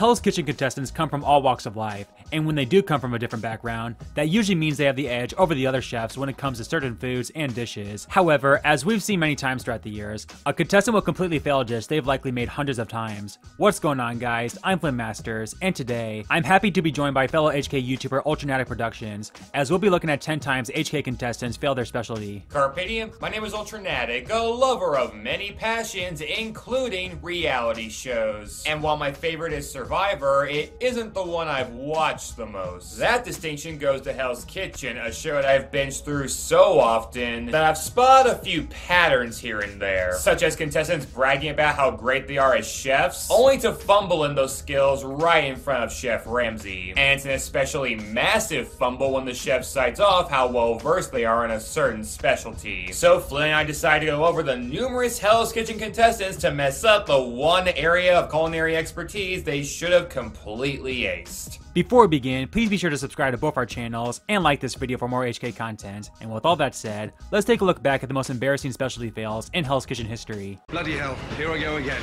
Hell's Kitchen contestants come from all walks of life, and when they do come from a different background, that usually means they have the edge over the other chefs when it comes to certain foods and dishes. However, as we've seen many times throughout the years, a contestant will completely fail a dish they've likely made hundreds of times. What's going on, guys? I'm FlynnMAsters, and today, I'm happy to be joined by fellow HK YouTuber Ultranatic Productions, as we'll be looking at 10 times HK contestants fail their specialty. Carpe diem, my name is Ultranatic, a lover of many passions, including reality shows. And while my favorite is Survivor, it isn't the one I've watched the most. That distinction goes to Hell's Kitchen, a show that I've binged through so often that I've spotted a few patterns here and there, such as contestants bragging about how great they are as chefs, only to fumble in those skills right in front of Chef Ramsay. And it's an especially massive fumble when the chef cites off how well versed they are in a certain specialty. So Flynn and I decided to go over the numerous Hell's Kitchen contestants to mess up the one area of culinary expertise they should have completely aced. Before we begin, please be sure to subscribe to both our channels and like this video for more HK content. And with all that said, let's take a look back at the most embarrassing specialty fails in Hell's Kitchen history. Bloody hell, here I go again.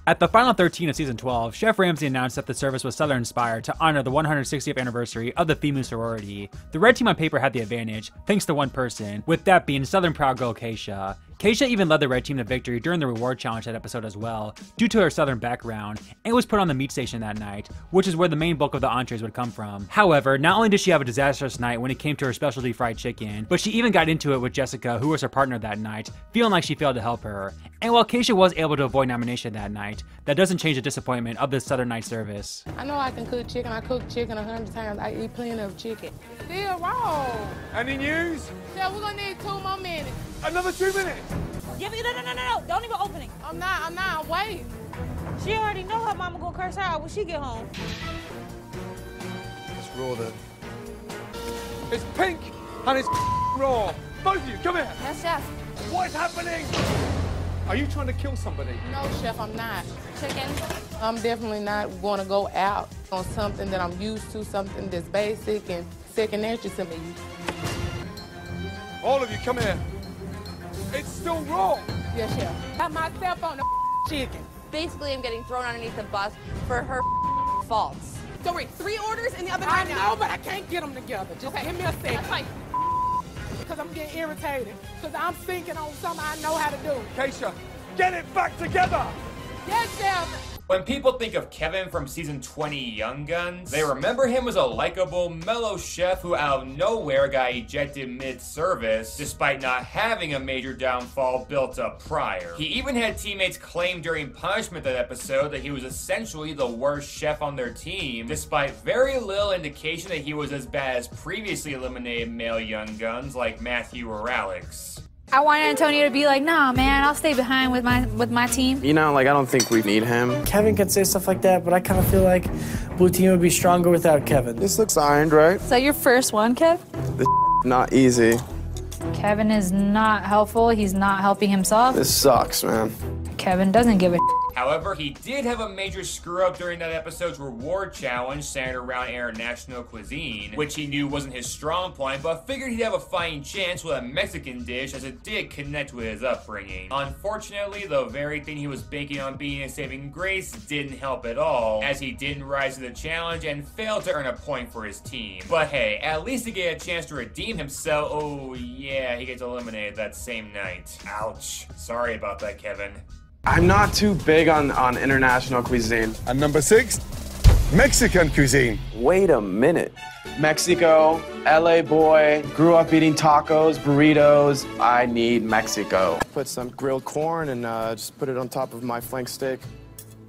At the final 13 of season 12, Chef Ramsay announced that the service was Southern inspired to honor the 160th anniversary of the female sorority. The red team on paper had the advantage, thanks to one person, with that being Southern proud girl Kashia. Kashia even led the red team to victory during the reward challenge that episode as well, due to her Southern background, and was put on the meat station that night, which is where the main bulk of the entrees would come from. However, not only did she have a disastrous night when it came to her specialty fried chicken, but she even got into it with Jessica, who was her partner that night, feeling like she failed to help her. And while Kashia was able to avoid nomination that night, that doesn't change the disappointment of this Southern night service. I know I can cook chicken. I cook chicken 100 times. I eat plenty of chicken. Still raw. Any news? Yeah, we're gonna need 2 more minutes. Another 2 minutes? Yeah, no, don't even open it. I'm not, wait. She already know her mama gonna curse her out when she get home. It's raw then. It's pink and it's raw. Both of you, come here. Yes, chef. What is happening? Are you trying to kill somebody? No, chef, I'm not. Chicken. I'm definitely not gonna go out on something that I'm used to, something that's basic and second nature to me. All of you, come here. It's still raw. Yes, chef. Got myself on the chicken. Basically, I'm getting thrown underneath the bus for her faults. So wait, 3 orders in the oven I right now? know, but I can't get them together. Just give me a second. That's fine. Because I'm getting irritated. Because I'm thinking on something I know how to do. Kashia, get it back together. Yes, chef. When people think of Kevin from season 20 Young Guns, they remember him as a likable, mellow chef who out of nowhere got ejected mid-service, despite not having a major downfall built up prior. He even had teammates claim during punishment that episode that he was essentially the worst chef on their team, despite very little indication that he was as bad as previously eliminated male Young Guns like Matthew or Alex. I wanted Antonio to be like, nah, man, I'll stay behind with my team. You know, like, I don't think we need him. Kevin can say stuff like that, but I kind of feel like Blue Team would be stronger without Kevin. This looks ironed, right? Is that your first one, Kev? This not easy. Kevin is not helpful. He's not helping himself. This sucks, man. Kevin doesn't give a However, he did have a major screw-up during that episode's reward challenge centered around international cuisine, which he knew wasn't his strong point, but figured he'd have a fighting chance with a Mexican dish as it did connect with his upbringing. Unfortunately, the very thing he was banking on being a saving grace didn't help at all, as he didn't rise to the challenge and failed to earn a point for his team. But hey, at least he get a chance to redeem himself. Oh yeah, he gets eliminated that same night. Ouch. Sorry about that, Kevin. I'm not too big on international cuisine. And number 6, Mexican cuisine. Wait a minute. Mexico, LA boy, grew up eating tacos, burritos. I need Mexico. Put some grilled corn and just put it on top of my flank steak.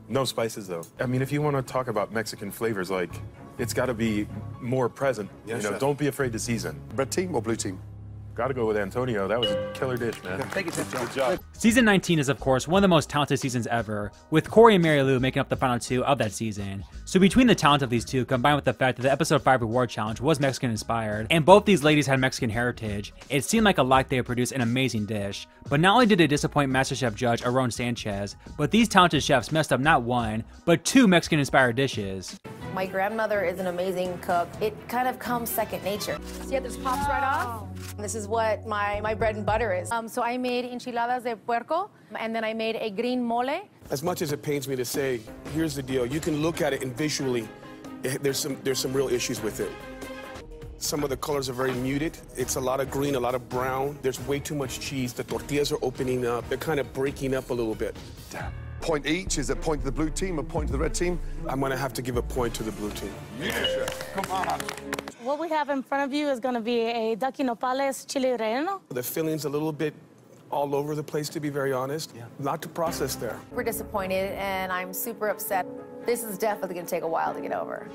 No spices, though. I mean, if you want to talk about Mexican flavors, like, it's got to be more present. Yes, you know, chef. don't be afraid to season. Red team or blue team? Got to go with Antonio. That was a killer dish, man. Take it, Chef. Good job. Season 19 is of course one of the most talented seasons ever, with Kori and Mary Lou making up the final 2 of that season. So between the talent of these two, combined with the fact that the episode 5 reward challenge was Mexican inspired, and both these ladies had Mexican heritage, it seemed like a lot they would produce an amazing dish. But not only did they disappoint MasterChef judge Aaron Sanchez, but these talented chefs messed up not 1, but 2 Mexican inspired dishes. My grandmother is an amazing cook. It kind of comes second nature. See how this pops right off? This is what my bread and butter is. So I made enchiladas de puerco, and then I made a green mole. As much as it pains me to say, here's the deal. You can look at it and visually, there's some real issues with it. Some of the colors are very muted. It's a lot of green, a lot of brown. There's way too much cheese. The tortillas are opening up. They're kind of breaking up a little bit. Damn. Point each? Is it point to the blue team or point to the red team? I'm gonna have to give a point to the blue team. Yeah. Come on. What we have in front of you is gonna be a ducky nopales chili relleno. The filling's a little bit all over the place, to be very honest. Yeah. Not to process there. We're disappointed, and I'm super upset. This is definitely gonna take a while to get over.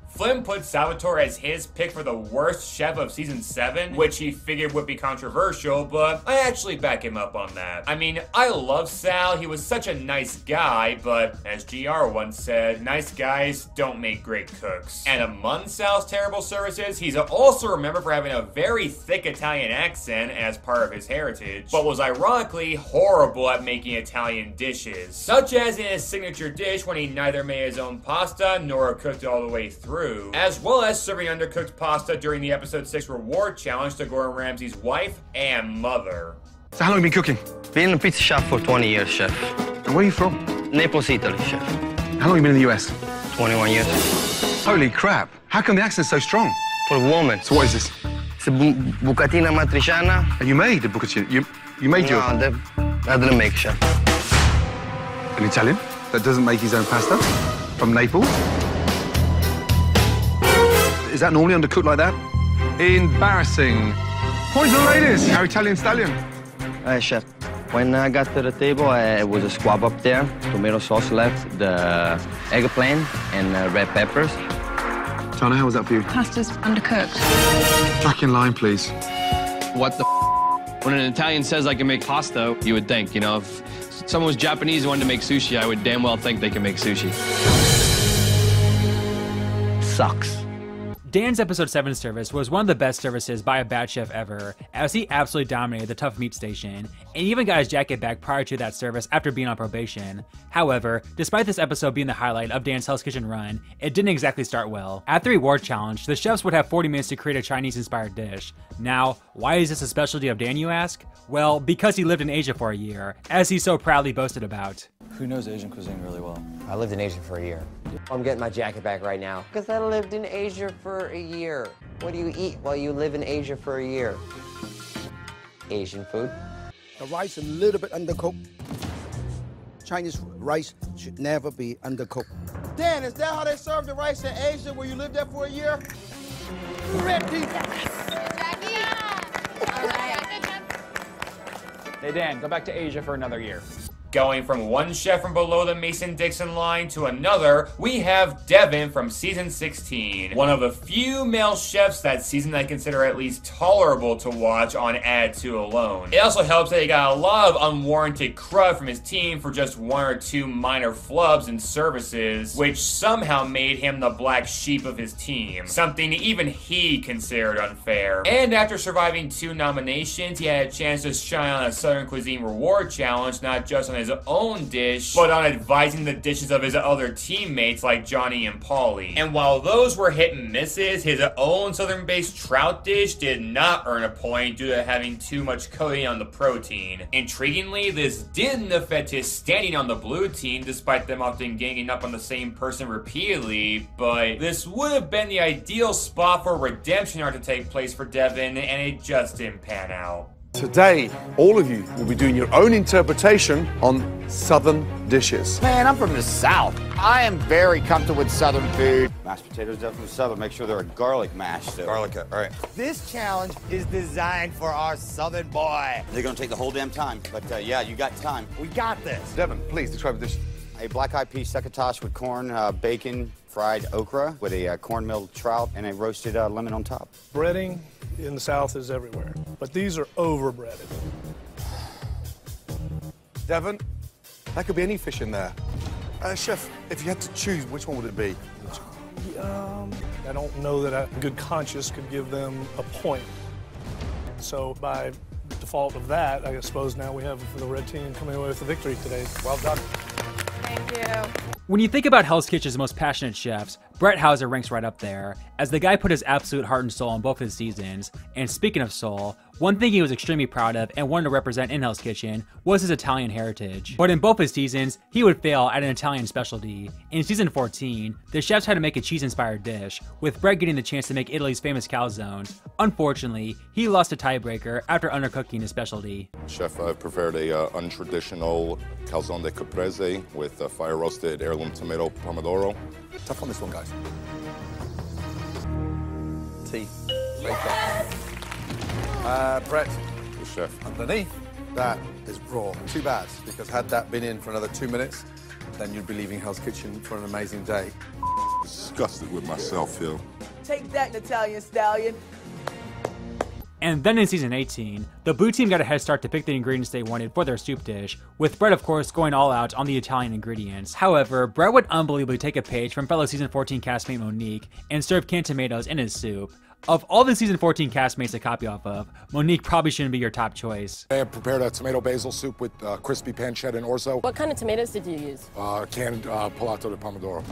Flynn put Salvatore as his pick for the worst chef of season 7, which he figured would be controversial, but I actually back him up on that. I mean, I love Sal, he was such a nice guy, but as GR once said, nice guys don't make great cooks. And among Sal's terrible services, he's also remembered for having a very thick Italian accent as part of his heritage, but was ironically horrible at making Italian dishes, such as in his signature dish when he neither made his own pasta nor cooked it all the way through, as well as serving undercooked pasta during the episode 6 reward challenge to Gordon Ramsay's wife and mother. So how long have you been cooking? Been a pizza chef for 20 years, chef. And where are you from? Naples, Italy, chef. How long have you been in the US? 21 years. Holy crap. How come the accent's so strong? For a woman. So what is this? It's a bucatina matriciana. And you made the bucatina? You made your... No, I didn't make, chef. An Italian that doesn't make his own pasta? From Naples? Is that normally undercooked like that? Embarrassing. Point to the ladies. Our Italian stallion. Chef, when I got to the table, it was a squab up there, tomato sauce left, the eggplant, and red peppers. Tana, how was that for you? Pasta's undercooked. Back in line, please. What the When an Italian says I can make pasta, you would think, you know, if someone was Japanese and wanted to make sushi, I would damn well think they can make sushi. Sucks. Dan's episode 7 service was one of the best services by a bad chef ever, as he absolutely dominated the tough meat station, and even got his jacket back prior to that service after being on probation. However, despite this episode being the highlight of Dan's Hell's Kitchen run, it didn't exactly start well. At the reward challenge, the chefs would have 40 minutes to create a Chinese-inspired dish. Now, why is this a specialty of Dan, you ask? Well, because he lived in Asia for a year, as he so proudly boasted about. Who knows Asian cuisine really well? I lived in Asia for a year. I'm getting my jacket back right now. Because I lived in Asia for a year. What do you eat while you live in Asia for a year? Asian food. The rice a little bit undercooked. Chinese rice should never be undercooked. Dan, is that how they serve the rice in Asia where you lived there for a year? Red people. Hey Dan, go back to Asia for another year. Going from one chef from below the Mason-Dixon line to another, we have Devin from season 16. One of the few male chefs that season I consider at least tolerable to watch on Add 2 alone. It also helps that he got a lot of unwarranted crud from his team for just 1 or 2 minor flubs in services, which somehow made him the black sheep of his team. Something even he considered unfair. And after surviving 2 nominations, he had a chance to shine on a Southern Cuisine reward challenge, not just on his own dish, but on advising the dishes of his other teammates like Johnny and Paulie. And while those were hit and misses, his own Southern-based trout dish did not earn a point due to having too much coating on the protein. Intriguingly, this didn't affect his standing on the blue team despite them often ganging up on the same person repeatedly, but this would have been the ideal spot for redemption arc to take place for Devin, and it just didn't pan out. Today, all of you will be doing your own interpretation on Southern dishes. Man, I'm from the South. I am very comfortable with Southern food. Mashed potatoes definitely Southern. Make sure they're a garlic mash. So. Garlic, all right. This challenge is designed for our Southern boy. They're gonna take the whole damn time, but yeah, you got time. We got this. Devin, please describe the dish. A black-eyed pea succotash with corn, bacon, fried okra with a corn-milled trout, and a roasted lemon on top. Breading in the South is everywhere, but these are over-breaded. Devin, that could be any fish in there. Chef, if you had to choose, which one would it be? I don't know that a good conscience could give them a point. So by default of that, I suppose now we have the red team coming away with the victory today. Well done. Thank you. When you think about Hell's Kitchen's most passionate chefs, Bret Hauser ranks right up there, as the guy put his absolute heart and soul in both his seasons. And speaking of soul, one thing he was extremely proud of and wanted to represent in Hell's Kitchen was his Italian heritage. But in both his seasons, he would fail at an Italian specialty. In season 14, the chefs had to make a cheese-inspired dish, with Bret getting the chance to make Italy's famous calzones. Unfortunately, he lost a tiebreaker after undercooking his specialty. Chef prepared a untraditional calzone de caprese with fire-roasted heirloom tomato pomodoro. Tough on this one, guys. Tea. Very tough. Bret. The chef. Underneath, that is raw. Too bad, because had that been in for another 2 minutes, then you'd be leaving Hell's Kitchen for an amazing day. Disgusted with myself, Phil. Take that, Italian stallion. And then in season 18, the blue team got a head start to pick the ingredients they wanted for their soup dish, with Bret of course going all out on the Italian ingredients. However, Bret would unbelievably take a page from fellow season 14 castmate Monique and serve canned tomatoes in his soup. Of all the season 14 castmates to copy off of, Monique probably shouldn't be your top choice. I have prepared a tomato basil soup with crispy pancetta and orzo. What kind of tomatoes did you use? Canned pilato de pomodoro.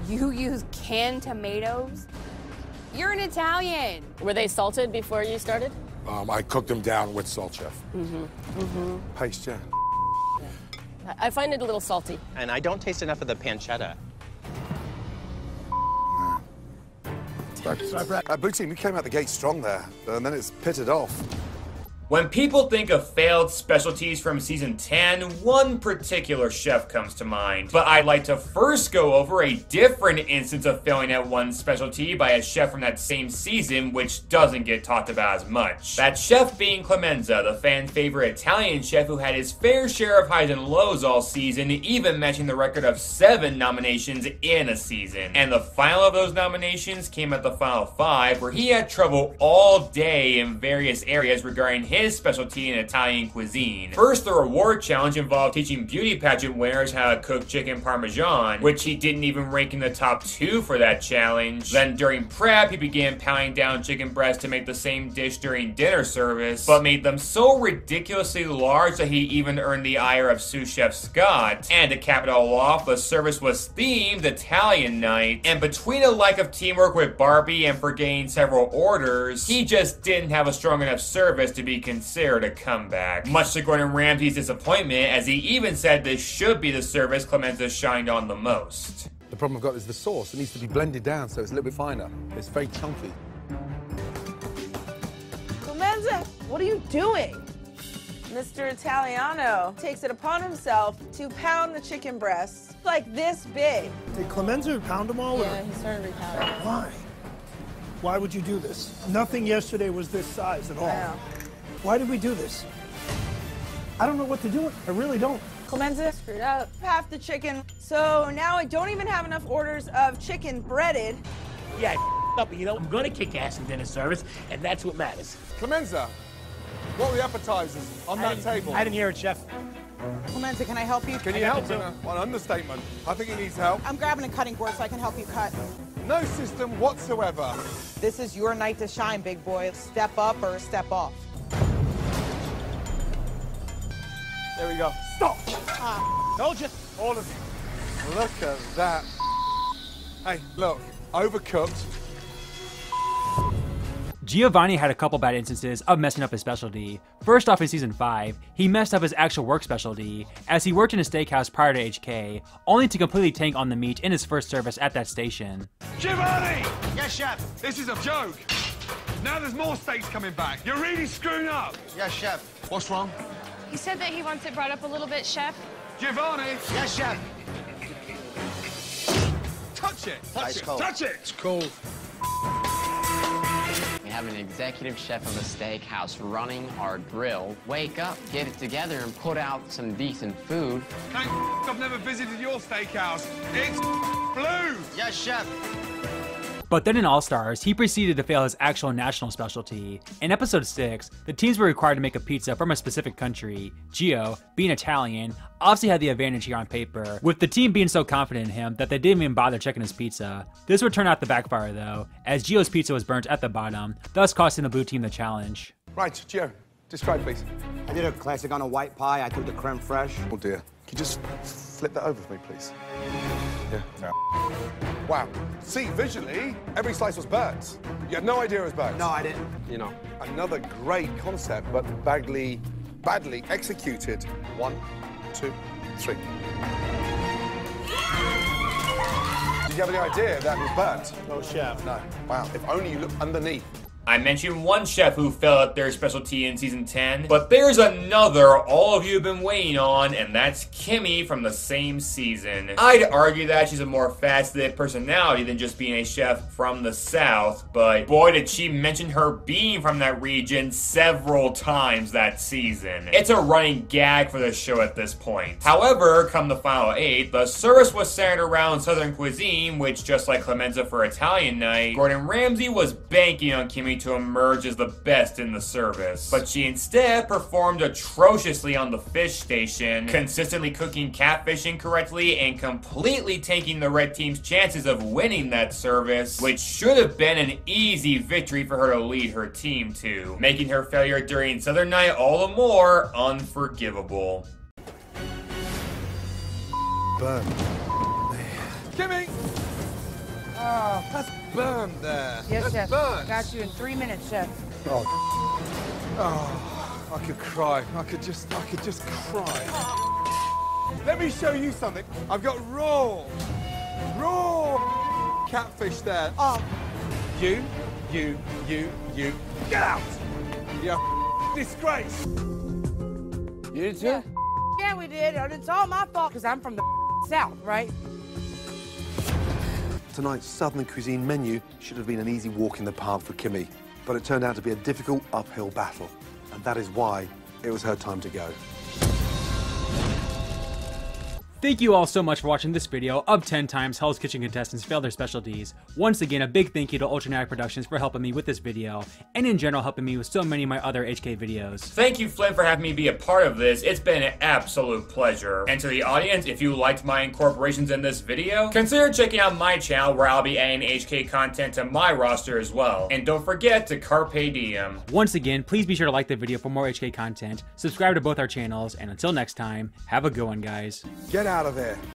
You use canned tomatoes? You're an Italian. Were they salted before you started? I cooked them down with salt, chef. Paste, yeah. I find it a little salty. And I don't taste enough of the pancetta. Blue team, you came out the gate strong there, and then it's pitted off. When people think of failed specialties from season 10, one particular chef comes to mind. But I'd like to first go over a different instance of failing at one specialty by a chef from that same season, which doesn't get talked about as much. That chef being Clemenza, the fan favorite Italian chef who had his fair share of highs and lows all season, even matching the record of 7 nominations in a season. And the final of those nominations came at the final 5, where he had trouble all day in various areas regarding his specialty in Italian cuisine. First, the reward challenge involved teaching beauty pageant winners how to cook chicken parmesan, which he didn't even rank in the top 2 for that challenge. Then during prep, he began pounding down chicken breasts to make the same dish during dinner service, but made them so ridiculously large that he even earned the ire of sous chef Scott. And to cap it all off, the service was themed Italian night, and between a lack of teamwork with Barbie and forgetting several orders, he just didn't have a strong enough service to be considered a comeback. Much to Gordon Ramsay's disappointment, as he even said this should be the service Clemenza shined on the most. The problem I've got is the sauce. It needs to be blended down so it's a little bit finer. It's very chunky. Clemenza, what are you doing? Mr. Italiano takes it upon himself to pound the chicken breasts like this big. Did Clemenza pound them all? Yeah, he started repounding. Why? Why would you do this? Nothing yesterday was this size at all. Why did we do this? I don't know what to do. I really don't. Clemenza screwed up half the chicken, so now I don't even have enough orders of chicken breaded. Yeah, up, you know, I'm gonna kick ass in dinner service, and that's what matters. Clemenza, what were the appetizers on that table? I didn't hear it, chef. Clemenza, can I help you? Can you help him? Well, understatement. I think he needs help. I'm grabbing a cutting board so I can help you cut. No system whatsoever. This is your night to shine, big boy. Step up or step off. There we go. Stop! Told you. All of you. Look at that. Hey, look. Overcooked. Giovanni had a couple bad instances of messing up his specialty. First off, in season 5, he messed up his actual work specialty, as he worked in a steakhouse prior to HK, only to completely tank on the meat in his first service at that station. Giovanni! Yes, chef. This is a joke. Now there's more steaks coming back. You're really screwing up. Yes, chef. What's wrong? He said that he wants it brought up a little bit, chef. Giovanni! Yes, chef. Touch it! Touch it! Touch it! It's cold. We have an executive chef of a steakhouse running our grill. Wake up, get it together, and put out some decent food. Thank I've never visited your steakhouse. It's blue! Yes, chef. But then in All-Stars, he proceeded to fail his actual national specialty. In episode 6, the teams were required to make a pizza from a specific country. Gio, being Italian, obviously had the advantage here on paper, with the team being so confident in him that they didn't even bother checking his pizza. This would turn out to backfire though, as Gio's pizza was burnt at the bottom, thus costing the blue team the challenge. Right, Gio, describe please. I did a classic on a white pie. I took the creme fraiche. Oh dear. Can you just flip that over for me, please? Yeah. Wow. See, visually, every slice was burnt. You had no idea it was burnt. No, I didn't. You know, another great concept, but badly executed. 1, 2, 3. Did you have any idea that was burnt? No, chef. No. Wow. If only you looked underneath. I mentioned one chef who fell at their specialty in season 10, but there's another all of you have been waiting on, and that's Kimmi from the same season. I'd argue that she's a more faceted personality than just being a chef from the South, but boy did she mention her being from that region several times that season. It's a running gag for the show at this point. However, come the final 8, the service was centered around Southern cuisine, which just like Clemenza for Italian night, Gordon Ramsay was banking on Kimmi to emerge as the best in the service. But she instead performed atrociously on the fish station, consistently cooking catfish incorrectly and completely tanking the red team's chances of winning that service, which should have been an easy victory for her to lead her team to, making her failure during Southern Night all the more unforgivable. Burn. Kimmi! Oh, that's burned there. Yes, that's chef. Burnt. Got you in 3 minutes, chef. Oh, I could cry. I could just cry. Let me show you something. I've got raw catfish there. Oh, you, get out! You disgrace. You did too? Yeah, we did. And it's all my fault because I'm from the South, right? Tonight's Southern cuisine menu should have been an easy walk in the park for Kimmi, but it turned out to be a difficult uphill battle, and that is why it was her time to go. Thank you all so much for watching this video of 10 times Hell's Kitchen contestants fail their specialties. Once again, a big thank you to Ultranatic Productions for helping me with this video, and in general helping me with so many of my other HK videos. Thank you, Flynn, for having me be a part of this. It's been an absolute pleasure. And to the audience, if you liked my incorporations in this video, consider checking out my channel where I'll be adding HK content to my roster as well. And don't forget to carpe diem. Once again, please be sure to like the video for more HK content, subscribe to both our channels, and until next time, have a good one, guys. Get out of there.